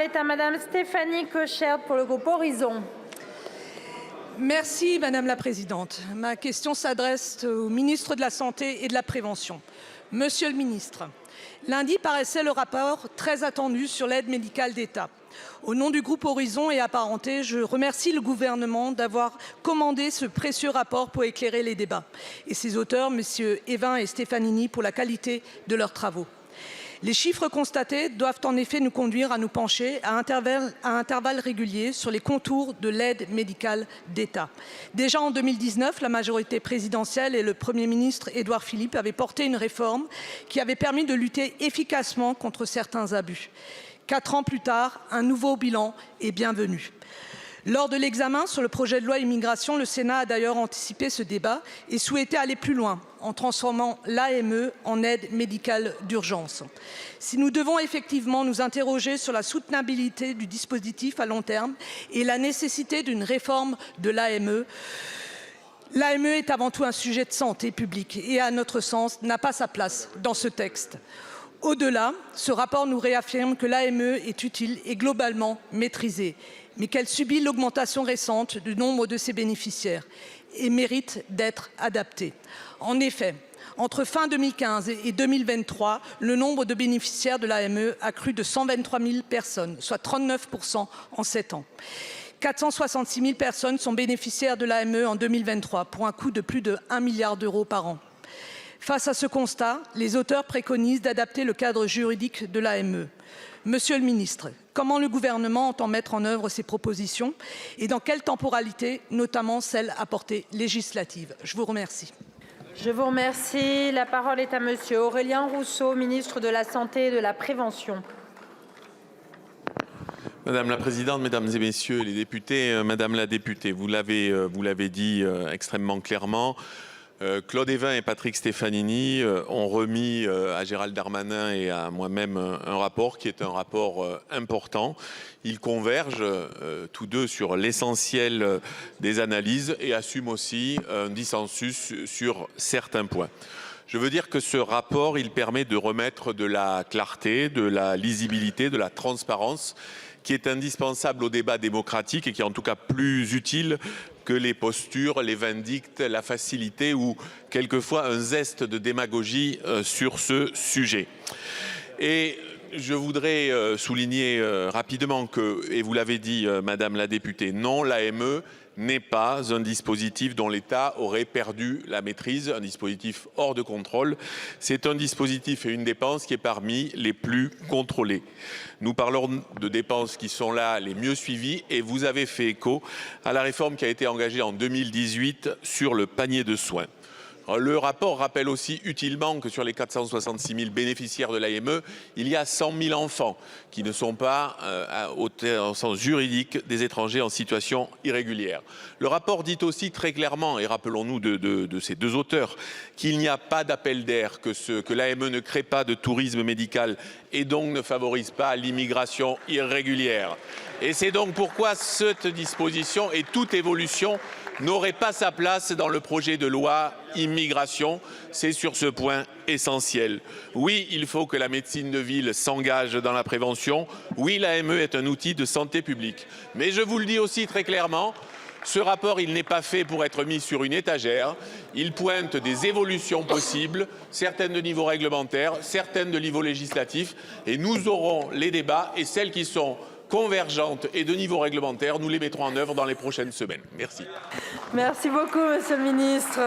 parole est à Madame Stéphanie Cochert pour le groupe Horizon. Merci Madame la Présidente. Ma question s'adresse au ministre de la Santé et de la Prévention. Monsieur le ministre, lundi paraissait le rapport très attendu sur l'aide médicale d'État. Au nom du groupe Horizon et apparentés, je remercie le gouvernement d'avoir commandé ce précieux rapport pour éclairer les débats et ses auteurs, messieurs Évin et Stefanini, pour la qualité de leurs travaux. Les chiffres constatés doivent en effet nous conduire à nous pencher à intervalles réguliers sur les contours de l'aide médicale d'État. Déjà en 2019, la majorité présidentielle et le Premier ministre Édouard Philippe avaient porté une réforme qui avait permis de lutter efficacement contre certains abus. 4 ans plus tard, un nouveau bilan est bienvenu. Lors de l'examen sur le projet de loi immigration, le Sénat a d'ailleurs anticipé ce débat et souhaitait aller plus loin en transformant l'AME en aide médicale d'urgence. Si nous devons effectivement nous interroger sur la soutenabilité du dispositif à long terme et la nécessité d'une réforme de l'AME, l'AME est avant tout un sujet de santé publique et, à notre sens, n'a pas sa place dans ce texte. Au-delà, ce rapport nous réaffirme que l'AME est utile et globalement maîtrisée, mais qu'elle subit l'augmentation récente du nombre de ses bénéficiaires et mérite d'être adaptée. En effet, entre fin 2015 et 2023, le nombre de bénéficiaires de l'AME a crû de 123 000 personnes, soit 39% en 7 ans. 466 000 personnes sont bénéficiaires de l'AME en 2023, pour un coût de plus de 1 milliard d'euros par an. Face à ce constat, les auteurs préconisent d'adapter le cadre juridique de l'AME. Monsieur le ministre, comment le gouvernement entend mettre en œuvre ces propositions et dans quelle temporalité, notamment celle à portée législative? Je vous remercie. Je vous remercie. La parole est à Monsieur Aurélien Rousseau, ministre de la Santé et de la Prévention. Madame la Présidente, Mesdames et Messieurs les députés, Madame la députée, vous l'avez dit extrêmement clairement. Claude Évin et Patrick Stefanini ont remis à Gérald Darmanin et à moi-même un rapport qui est un rapport important. Ils convergent tous deux sur l'essentiel des analyses et assument aussi un dissensus sur certains points. Je veux dire que ce rapport, il permet de remettre de la clarté, de la lisibilité, de la transparence qui est indispensable au débat démocratique et qui est en tout cas plus utile que les postures, les vindictes, la facilité ou quelquefois un zeste de démagogie sur ce sujet. Et je voudrais souligner rapidement que, et vous l'avez dit Madame la députée, non, l'AME n'est pas un dispositif dont l'État aurait perdu la maîtrise, un dispositif hors de contrôle. C'est un dispositif et une dépense qui est parmi les plus contrôlés. Nous parlons de dépenses qui sont là les mieux suivies et vous avez fait écho à la réforme qui a été engagée en 2018 sur le panier de soins. Le rapport rappelle aussi utilement que sur les 466 000 bénéficiaires de l'AME, il y a 100 000 enfants qui ne sont pas, au sens juridique, des étrangers en situation irrégulière. Le rapport dit aussi très clairement, et rappelons-nous de ces deux auteurs, qu'il n'y a pas d'appel d'air, que l'AME ne crée pas de tourisme médical et donc ne favorise pas l'immigration irrégulière. Et c'est donc pourquoi cette disposition et toute évolution n'aurait pas sa place dans le projet de loi immigration. C'est sur ce point essentiel. Oui, il faut que la médecine de ville s'engage dans la prévention. Oui, l'AME est un outil de santé publique. Mais je vous le dis aussi très clairement, ce rapport, il n'est pas fait pour être mis sur une étagère. Il pointe des évolutions possibles, certaines de niveau réglementaire, certaines de niveau législatif. Et nous aurons les débats et celles qui sont convergentes et de niveau réglementaire, nous les mettrons en œuvre dans les prochaines semaines. Merci. Merci beaucoup, Monsieur le Ministre.